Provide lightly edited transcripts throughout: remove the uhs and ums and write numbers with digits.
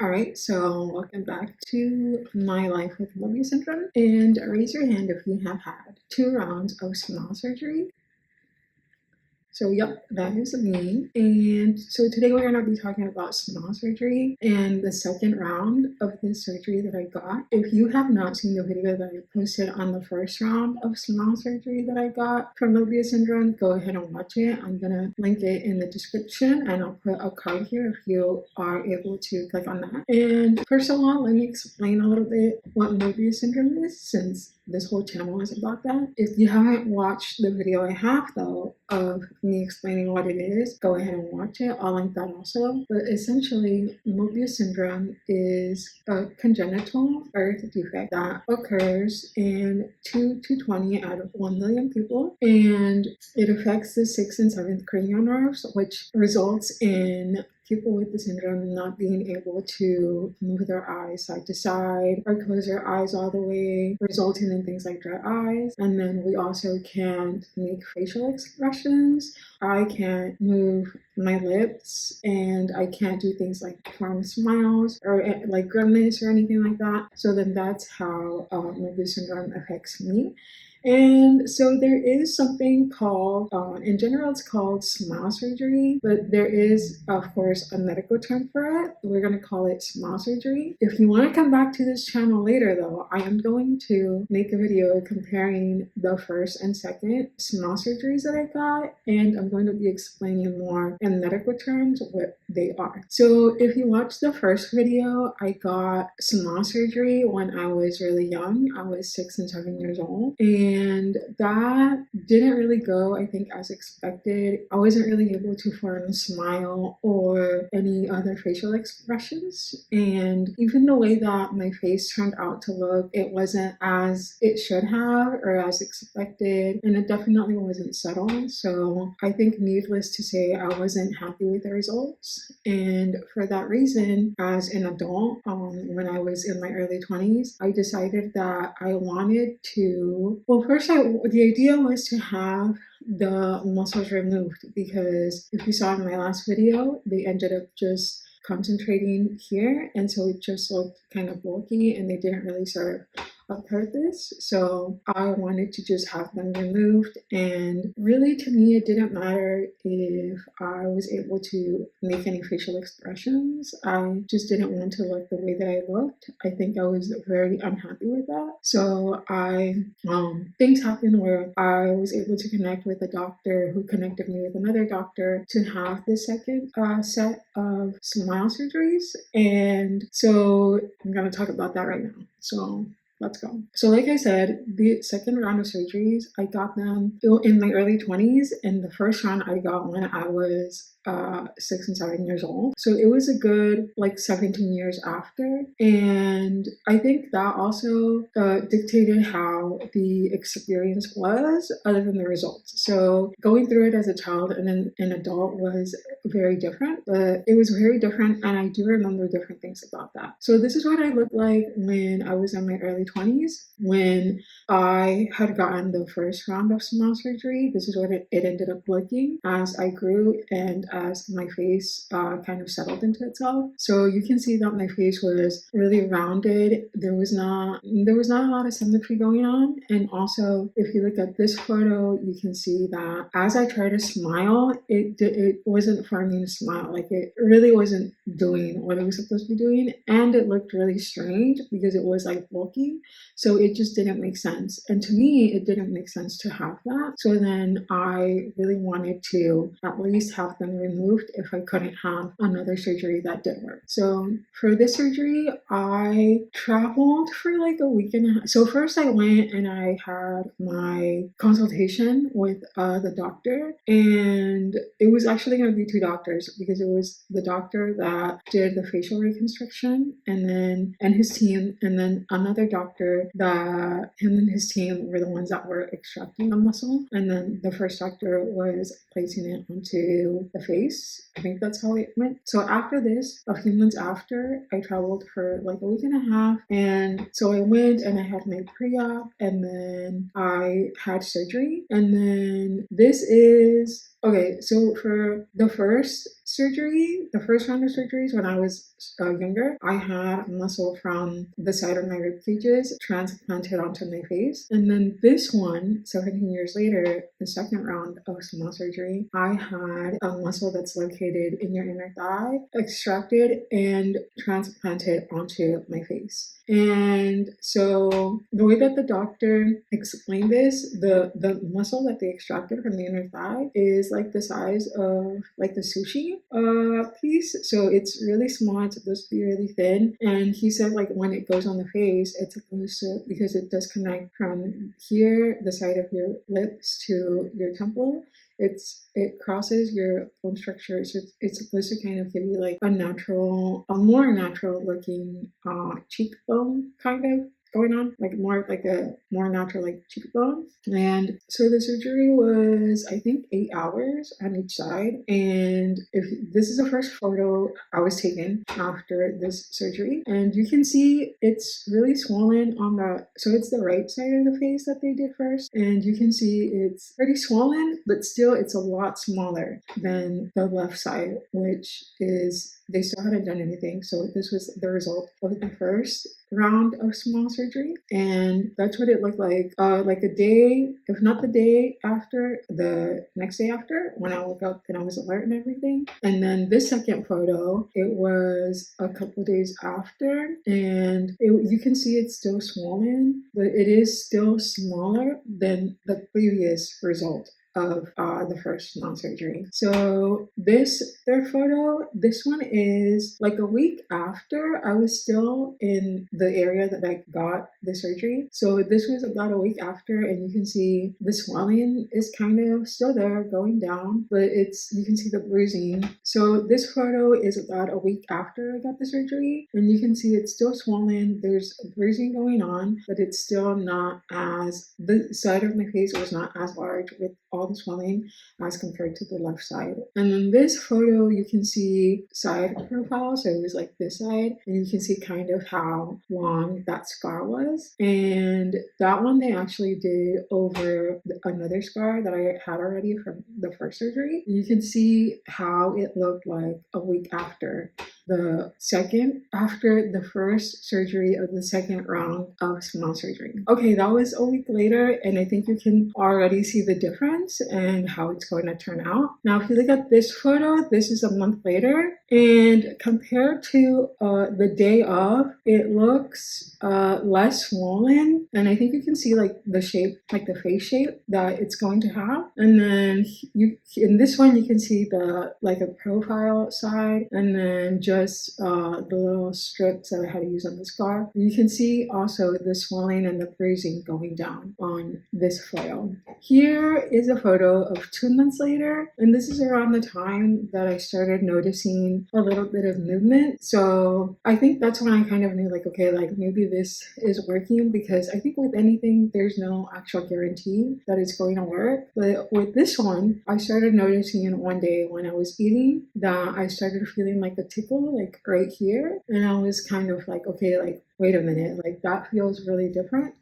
Alright, so welcome back to My Life with Mobius Syndrome, and raise your hand if you have had 2 rounds of smile surgery. So yep, that is me. And so today we're going to be talking about smile surgery and the second round of this surgery that I got. If you have not seen the video that I posted on the first round of smile surgery that I got from Mobius syndrome, go ahead and watch it. I'm going to link it in the description and I'll put a card here if you are able to click on that. And first of all, let me explain a little bit what Mobius syndrome is, since this whole channel is about that. If you haven't watched the video I have though of me explaining what it is, go ahead and watch it. I'll link that also. But essentially, Mobius syndrome is a congenital birth defect that occurs in 2 to 20 out of 1 million people, and it affects the 6th and 7th cranial nerves, which results in people with the syndrome not being able to move their eyes side to side or close their eyes all the way, resulting in things like dry eyes. And then we also can't make facial expressions. I can't move my lips, and I can't do things like form smiles or like grimace or anything like that. So then that's how Mobius syndrome affects me. And so there is something called, in general, it's called smile surgery, but there is, of course, a medical term for it. We're going to call it smile surgery. If you want to come back to this channel later, though, I am going to make a video comparing the first and second smile surgeries that I got, and I'm going to be explaining more in medical terms what they are. So if you watched the first video, I got smile surgery when I was really young. I was 6 and 7 years old, and that didn't really go, I think, as expected. I wasn't really able to form a smile or any other facial expressions, and even the way that my face turned out to look, it wasn't as it should have or as expected, and it definitely wasn't subtle. So I think, needless to say, I wasn't happy with the results, and for that reason, as an adult, when I was in my early 20s, I decided that I wanted to, well, first, the idea was to have the muscles removed, because if you saw in my last video, they ended up just concentrating here, and so it just looked kind of bulky and they didn't really serve a purpose. So I wanted to just have them removed, and really, to me, it didn't matter if I was able to make any facial expressions. I just didn't want to look the way that I looked. I think I was very unhappy with that. So things happened where I was able to connect with a doctor who connected me with another doctor to have the second set of smile surgeries. And so I'm going to talk about that right now. So let's go. So like I said, the second round of surgeries, I got them in my early 20s, and the first round I got when I was 6 and 7 years old. So it was a good 17 years after. And I think that also dictated how the experience was, other than the results. So going through it as a child and then an adult was very different, but it was very different, and I do remember different things about that. So this is what I looked like when I was in my early 20s, when I had gotten the first round of smile surgery. This is what it ended up looking as I grew and as my face kind of settled into itself. So you can see that my face was really rounded. There was not a lot of symmetry going on. And also, if you look at this photo, you can see that as I tried to smile, it wasn't forming a smile. Like, it really wasn't doing what it was supposed to be doing, and it looked really strange because it was bulky. So it just didn't make sense. And to me, it didn't make sense to have that. So then I really wanted to at least have them removed if I couldn't have another surgery that did work. So for this surgery, I traveled for a week and a half. So first I went and I had my consultation with the doctor, and it was actually going to be 2 doctors, because it was the doctor that did the facial reconstruction and his team, and then another doctor that him and his team were the ones that were extracting the muscle, and then the first doctor was placing it onto the face. I think that's how it went. So after this, a few months after, I traveled for a week and a half, and so I went and I had my pre-op, and then I had surgery, and then this is okay. So for the first surgery, the first round of surgeries when I was younger, I had muscle from the side of my rib cages transplanted onto my face. And then this one, 17 years later, the second round of small surgery, I had a muscle that's located in your inner thigh extracted and transplanted onto my face. And so the way that the doctor explained this, the muscle that they extracted from the inner thigh is like the size of like the sushi piece. So it's really small, it's supposed to be really thin. And he said like when it goes on the face, it's supposed to, because it does connect from here, the side of your lips to your temple, it crosses your bone structure, so it's supposed to kind of give you like a more natural looking cheekbone kind of going on, like a more natural like cheekbone. And so the surgery was, I think, 8 hours on each side. And if this is the first photo I was taken after this surgery, and you can see it's really swollen on so it's the right side of the face that they did first, and you can see it's pretty swollen, but still it's a lot smaller than the left side, which is, they still hadn't done anything. So this was the result of the first round of small surgery, and that's what it looked like a day, if not the day after, the next day after, when I woke up and I was alert and everything. And then this second photo, it was a couple days after, and you can see it's still swollen, but it is still smaller than the previous result of the first small surgery. So this third photo, this one is like a week after I was still in the area that I got the surgery. So this was about a week after, and you can see the swelling is kind of still there, going down, but you can see the bruising. So this photo is about a week after I got the surgery, and you can see it's still swollen. There's bruising going on, but it's still not the side of my face was not as large with all the swelling as compared to the left side. And in this photo, you can see side profile, so it was like this side, and you can see kind of how long that scar was. And that one they actually did over another scar that I had already from the first surgery. You can see how it looked like a week after the first surgery of the second round of small surgery. Okay, that was a week later, and I think you can already see the difference and how it's going to turn out. Now, if you look at this photo, this is a month later, and compared to the day of, it looks less swollen, and I think you can see like the shape, like the face shape that it's going to have. And then in this one, you can see the like a profile side, and then just the little strips that I had to use on the scar. You can see also the swelling and the bruising going down on this photo. Here is a photo of 2 months later, and this is around the time that I started noticing a little bit of movement. So I think that's when I kind of knew like, okay, like maybe this is working, because I think with anything, there's no actual guarantee that it's going to work. But with this one, I started noticing one day when I was eating that I started feeling like a tickle, like right here. And I was kind of like, okay, like, wait a minute, like that feels really different.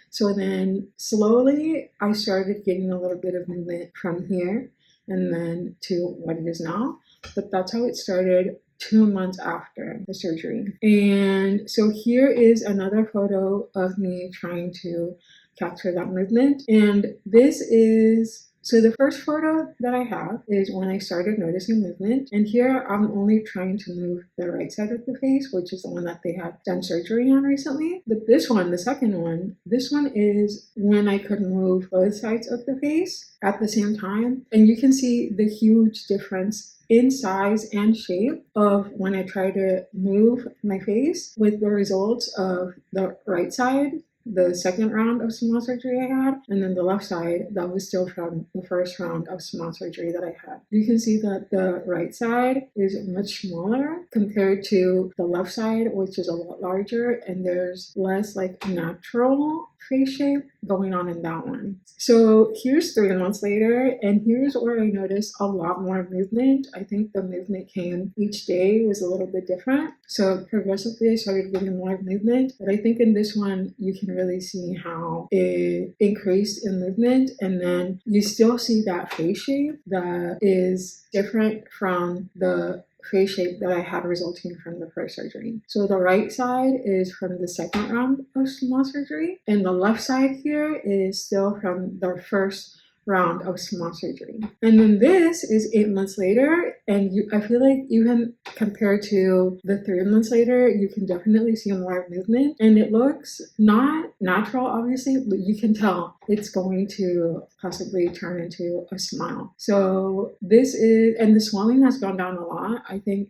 So then slowly I started getting a little bit of movement from here and then to what it is now. But that's how it started 2 months after the surgery. And so here is another photo of me trying to capture that movement. And this is, so the first photo that I have is when I started noticing movement. And here I'm only trying to move the right side of the face, which is the one that they had done surgery on recently. But this one, the second one, this one is when I could move both sides of the face at the same time. And you can see the huge difference in size and shape of when I try to move my face, with the results of the right side, the second round of small surgery I had, and then the left side that was still from the first round of small surgery that I had. You can see that the right side is much smaller compared to the left side, which is a lot larger, and there's less like natural face shape going on in that one. So here's 3 months later, and here's where I noticed a lot more movement. I think the movement came each day was a little bit different. So progressively I started getting more movement, but I think in this one you can really see how it increased in movement, and then you still see that face shape that is different from the face shape that I had resulting from the first surgery. So the right side is from the second round of small surgery, and the left side here is still from the first round of small surgery. And then this is 8 months later, and I feel like even compared to the 3 months later, you can definitely see more movement, and it looks not natural, obviously, but you can tell it's going to possibly turn into a smile. So this is, and the swelling has gone down a lot. I think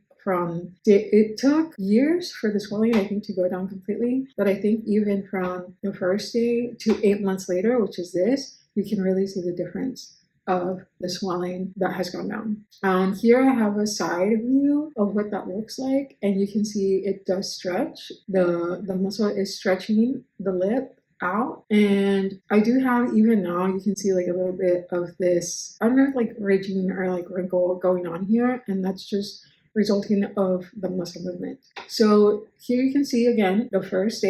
it took years for the swelling, I think, to go down completely, but I think even from the first day to 8 months later, which is this, you can really see the difference of the swelling that has gone down. And here I have a side view of what that looks like, and you can see it does stretch. The muscle is stretching the lip out, and I do have, even now you can see like a little bit of this, I don't know if like ridging or like wrinkle going on here, and that's just resulting of the muscle movement. So here you can see again the first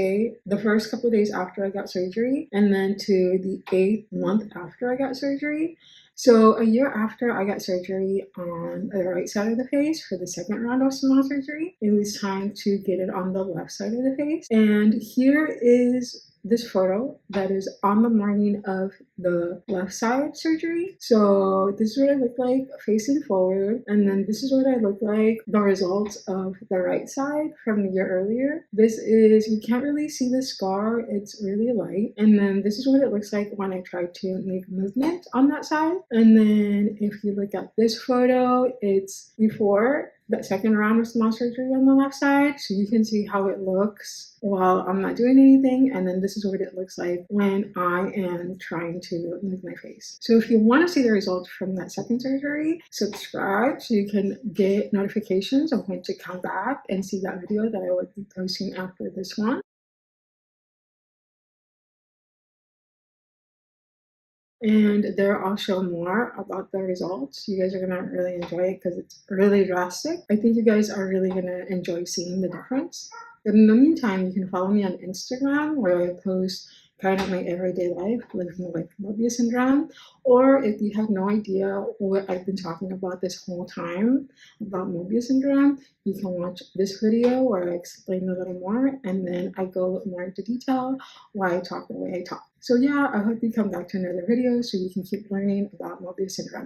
couple of days after I got surgery, and then to the 8th month after I got surgery. So a year after I got surgery on the right side of the face for the second round of small surgery, it was time to get it on the left side of the face. And here is this photo that is on the morning of the left side surgery. So this is what I look like facing forward, and then this is what I look like the results of the right side from the year earlier. This is, you can't really see the scar, it's really light, and then this is what it looks like when I try to make movement on that side. And then if you look at this photo, it's before that second round of small surgery on the left side, so you can see how it looks while I'm not doing anything, and then this is what it looks like when I am trying to move my face. So if you want to see the results from that second surgery, subscribe so you can get notifications of when to come back and see that video that I will be posting after this one. And there I'll show more about the results. You guys are gonna really enjoy it because it's really drastic. I think you guys are really gonna enjoy seeing the difference. But in the meantime, you can follow me on Instagram where I post kind of my everyday life living with Mobius syndrome. Or if you have no idea what I've been talking about this whole time about Mobius syndrome, you can watch this video where I explain a little more, and then I go more into detail why I talk the way I talk. So yeah, I hope you come back to another video so you can keep learning about Mobius syndrome.